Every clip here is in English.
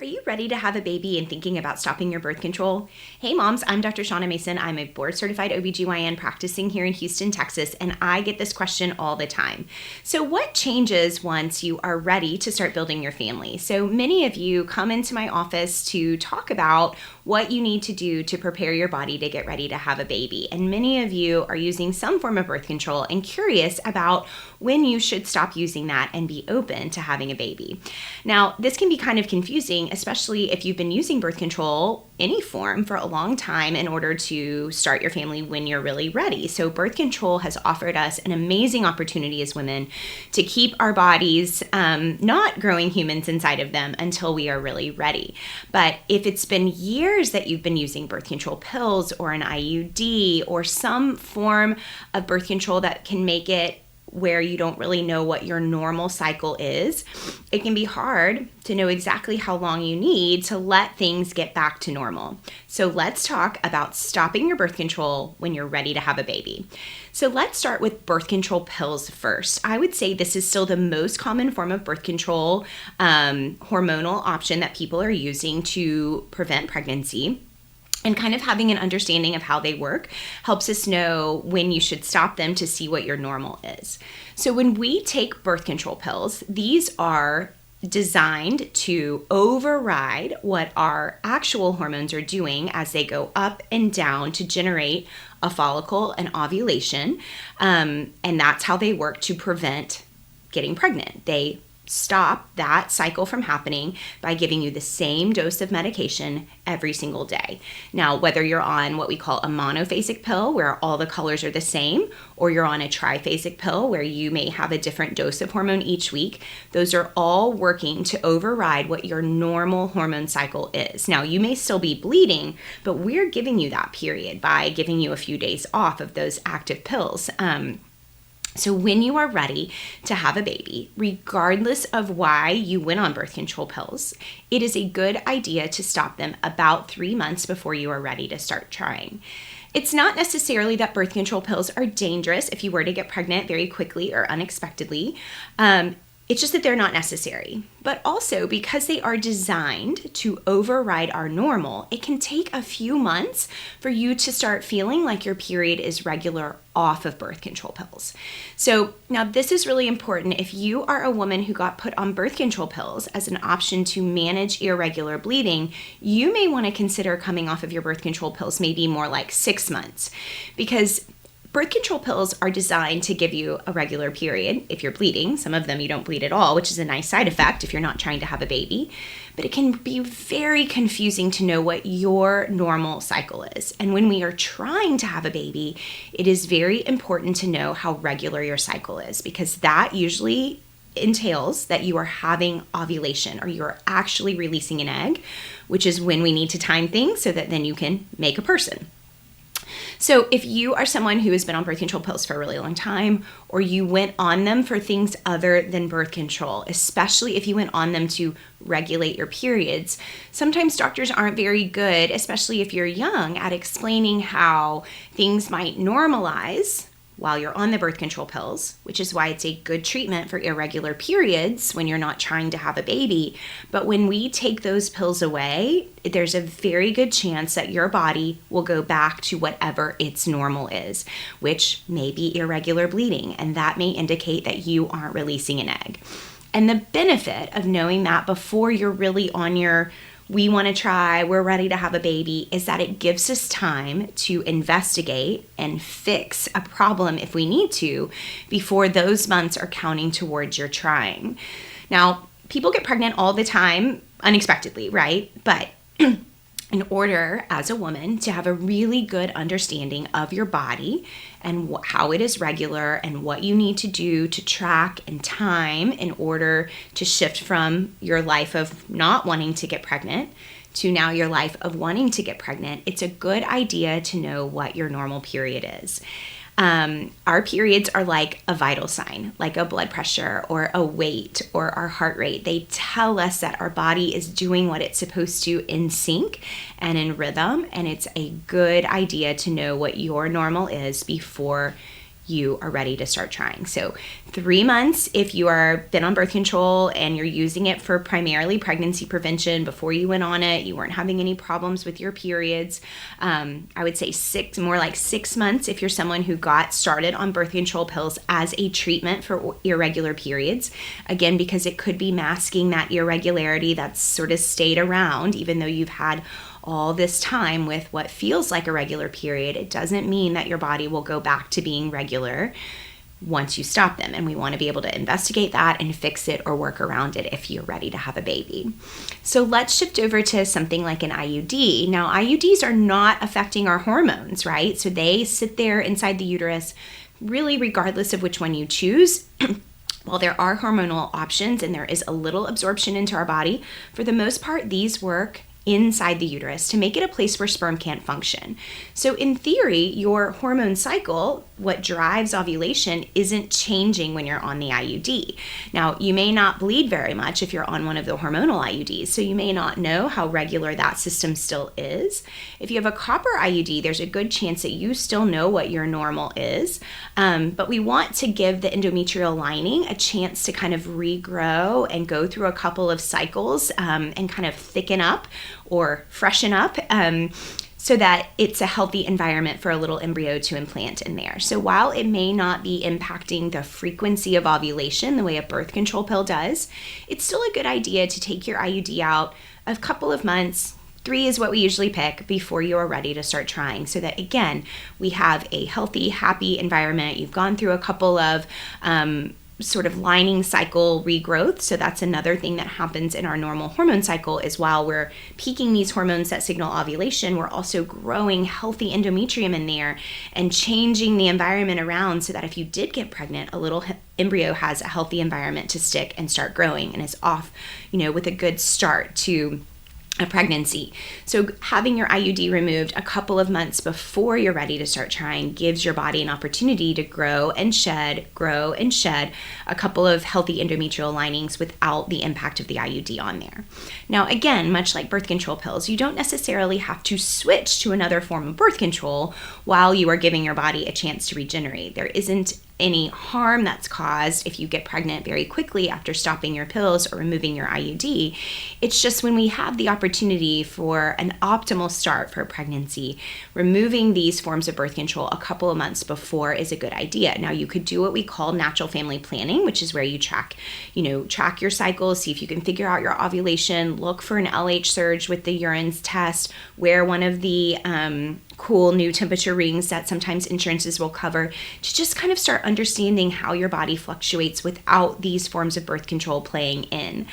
Are you ready to have a baby and thinking about stopping your birth control? Hey moms, I'm Dr. Shaunna Mason. I'm a board certified OBGYN practicing here in Houston, Texas, and I get this question all the time. So what changes once you are ready to start building your family? So many of you come into my office to talk about what you need to do to prepare your body to get ready to have a baby. And many of you are using some form of birth control and curious about when you should stop using that and be open to having a baby. Now, this can be kind of confusing, especially if you've been using birth control, any form, for a long time in order to start your family when you're really ready. So birth control has offered us an amazing opportunity as women to keep our bodies not growing humans inside of them until we are really ready. But if it's been years that you've been using birth control pills or an IUD or some form of birth control that can make it where you don't really know what your normal cycle is, it can be hard to know exactly how long you need to let things get back to normal. So let's talk about stopping your birth control when you're ready to have a baby. So let's start with birth control pills first. I would say this is still the most common form of birth control hormonal option that people are using to prevent pregnancy. And kind of having an understanding of how they work helps us know when you should stop them to see what your normal is. So when we take birth control pills, these are designed to override what our actual hormones are doing as they go up and down to generate a follicle and ovulation. And that's how they work to prevent getting pregnant. They stop that cycle from happening by giving you the same dose of medication every single day. Now, whether you're on what we call a monophasic pill where all the colors are the same, or you're on a triphasic pill where you may have a different dose of hormone each week, those are all working to override what your normal hormone cycle is. Now, you may still be bleeding, but we're giving you that period by giving you a few days off of those active pills. So when you are ready to have a baby, regardless of why you went on birth control pills, it is a good idea to stop them about 3 months before you are ready to start trying. It's not necessarily that birth control pills are dangerous if you were to get pregnant very quickly or unexpectedly. It's just that they're not necessary. But also, because they are designed to override our normal, it can take a few months for you to start feeling like your period is regular off of birth control pills. So now this is really important. If you are a woman who got put on birth control pills as an option to manage irregular bleeding, you may want to consider coming off of your birth control pills maybe more like 6 months, because birth control pills are designed to give you a regular period if you're bleeding. Some of them you don't bleed at all, which is a nice side effect if you're not trying to have a baby. But it can be very confusing to know what your normal cycle is. And when we are trying to have a baby, it is very important to know how regular your cycle is, because that usually entails that you are having ovulation or you're actually releasing an egg, which is when we need to time things so that then you can make a person. So if you are someone who has been on birth control pills for a really long time, or you went on them for things other than birth control, especially if you went on them to regulate your periods, sometimes doctors aren't very good, especially if you're young, at explaining how things might normalize while you're on the birth control pills, which is why it's a good treatment for irregular periods when you're not trying to have a baby. But when we take those pills away, there's a very good chance that your body will go back to whatever its normal is, which may be irregular bleeding, and that may indicate that you aren't releasing an egg. And the benefit of knowing that before you're really on your we want to try, we're ready to have a baby, is that it gives us time to investigate and fix a problem if we need to before those months are counting towards your trying. Now, people get pregnant all the time unexpectedly, right? But in order as a woman to have a really good understanding of your body and how it is regular and what you need to do to track and time in order to shift from your life of not wanting to get pregnant to now your life of wanting to get pregnant, it's a good idea to know what your normal period is. Our periods are like a vital sign, like a blood pressure or a weight or our heart rate. They tell us that our body is doing what it's supposed to in sync and in rhythm, and it's a good idea to know what your normal is before you are ready to start trying. So 3 months if you are been on birth control and you're using it for primarily pregnancy prevention. Before you went on it, you weren't having any problems with your periods. I would say more like 6 months if you're someone who got started on birth control pills as a treatment for irregular periods. Again, because it could be masking that irregularity that's sort of stayed around, even though you've had all this time with what feels like a regular period. It doesn't mean that your body will go back to being regular once you stop them. And we want to be able to investigate that and fix it or work around it if you're ready to have a baby. So let's shift over to something like an IUD. Now, IUDs are not affecting our hormones, right? So they sit there inside the uterus, really regardless of which one you choose. While there are hormonal options and there is a little absorption into our body, for the most part, these work inside the uterus to make it a place where sperm can't function. So in theory, your hormone cycle, what drives ovulation, isn't changing when you're on the IUD. Now, you may not bleed very much if you're on one of the hormonal IUDs, so you may not know how regular that system still is. If you have a copper IUD, there's a good chance that you still know what your normal is, but we want to give the endometrial lining a chance to kind of regrow and go through a couple of cycles and kind of thicken up or freshen up so that it's a healthy environment for a little embryo to implant in there. So while it may not be impacting the frequency of ovulation the way a birth control pill does, it's still a good idea to take your IUD out a couple of months. 3 is what we usually pick before you are ready to start trying, so that again, we have a healthy, happy environment. You've gone through a couple of sort of lining cycle regrowth. So that's another thing that happens in our normal hormone cycle, is while we're peaking these hormones that signal ovulation, we're also growing healthy endometrium in there and changing the environment around so that if you did get pregnant, a little embryo has a healthy environment to stick and start growing and is off, with a good start to a pregnancy. So having your IUD removed a couple of months before you're ready to start trying gives your body an opportunity to grow and shed a couple of healthy endometrial linings without the impact of the IUD on there. Now, again, much like birth control pills, you don't necessarily have to switch to another form of birth control while you are giving your body a chance to regenerate. There isn't any harm that's caused if you get pregnant very quickly after stopping your pills or removing your IUD. It's just when we have the opportunity for an optimal start for a pregnancy, removing these forms of birth control a couple of months before is a good idea. Now, you could do what we call natural family planning, which is where you track your cycles, see if you can figure out your ovulation, look for an LH surge with the urines test, wear one of the cool new temperature rings that sometimes insurances will cover, to just kind of start understanding how your body fluctuates without these forms of birth control playing in.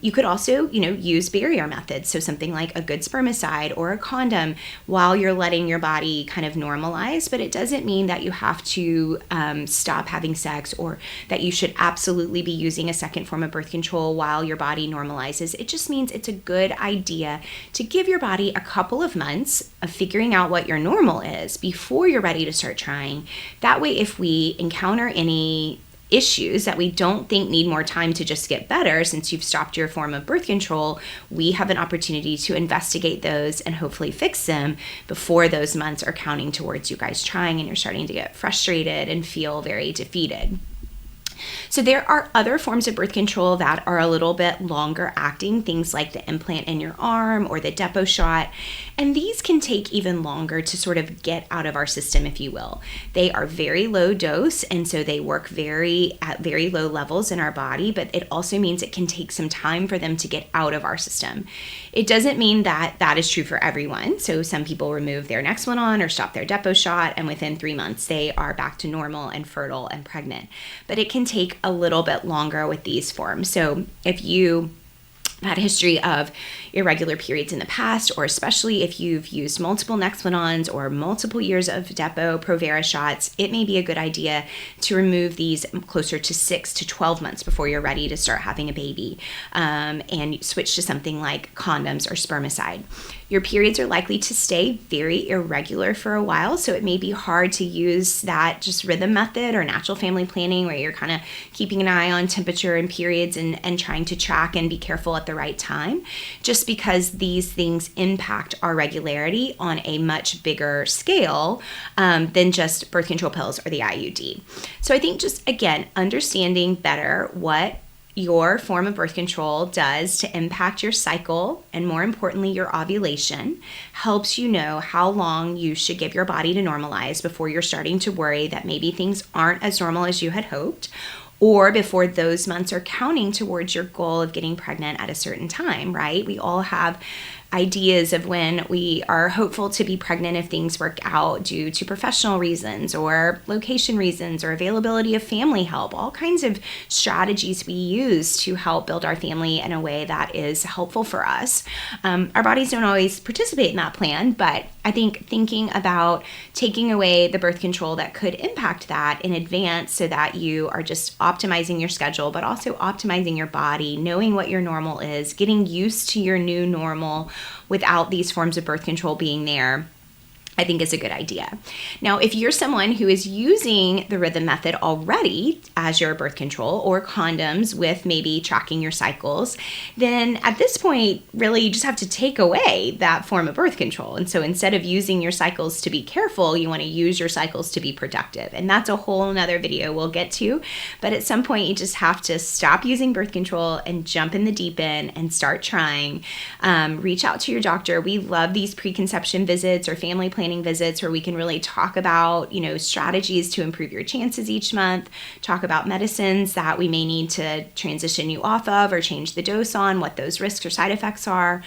You could also, use barrier methods. So something like a good spermicide or a condom while you're letting your body kind of normalize, but it doesn't mean that you have to stop having sex or that you should absolutely be using a second form of birth control while your body normalizes. It just means it's a good idea to give your body a couple of months of figuring out what your normal is before you're ready to start trying. That way, if we encounter any issues that we don't think need more time to just get better since you've stopped your form of birth control, we have an opportunity to investigate those and hopefully fix them before those months are counting towards you guys trying and you're starting to get frustrated and feel very defeated. So there are other forms of birth control that are a little bit longer acting, things like the implant in your arm or the depot shot, and these can take even longer to sort of get out of our system, if you will. They are very low dose, and so they work at very low levels in our body, but it also means it can take some time for them to get out of our system. It doesn't mean that that is true for everyone. So some people remove their Nexplanon or stop their depot shot, and within 3 months they are back to normal and fertile and pregnant. But it can take a little bit longer with these forms. So if you had a history of irregular periods in the past, or especially if you've used multiple Nexplanons or multiple years of Depo Provera shots, it may be a good idea to remove these closer to 6 to 12 months before you're ready to start having a baby, and switch to something like condoms or spermicide. Your periods are likely to stay very irregular for a while, so it may be hard to use that just rhythm method or natural family planning where you're kind of keeping an eye on temperature and periods and trying to track and be careful at the the right time, just because these things impact our regularity on a much bigger scale than just birth control pills or the IUD. So I think just, again, understanding better what your form of birth control does to impact your cycle and, more importantly, your ovulation helps you know how long you should give your body to normalize before you're starting to worry that maybe things aren't as normal as you had hoped, or before those months are counting towards your goal of getting pregnant at a certain time, right? We all have ideas of when we are hopeful to be pregnant if things work out due to professional reasons or location reasons or availability of family help, all kinds of strategies we use to help build our family in a way that is helpful for us. Our bodies don't always participate in that plan, but I think thinking about taking away the birth control that could impact that in advance so that you are just optimizing your schedule, but also optimizing your body, knowing what your normal is, getting used to your new normal without these forms of birth control being there, I think is a good idea. Now, if you're someone who is using the rhythm method already as your birth control or condoms with maybe tracking your cycles, then at this point, really you just have to take away that form of birth control. And so instead of using your cycles to be careful, you want to use your cycles to be productive. And that's a whole nother video we'll get to. But at some point, you just have to stop using birth control and jump in the deep end and start trying. Reach out to your doctor. We love these preconception visits or family planning visits where we can really talk about, strategies to improve your chances each month, talk about medicines that we may need to transition you off of or change the dose on, what those risks or side effects are,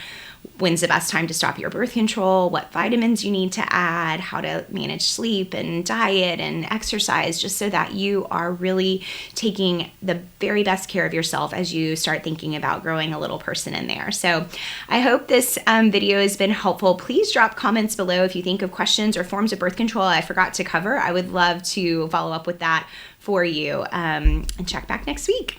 when's the best time to stop your birth control, what vitamins you need to add, how to manage sleep and diet and exercise, just so that you are really taking the very best care of yourself as you start thinking about growing a little person in there. So I hope this video has been helpful. Please drop comments below if you think of questions or forms of birth control I forgot to cover. I would love to follow up with that for you, and check back next week.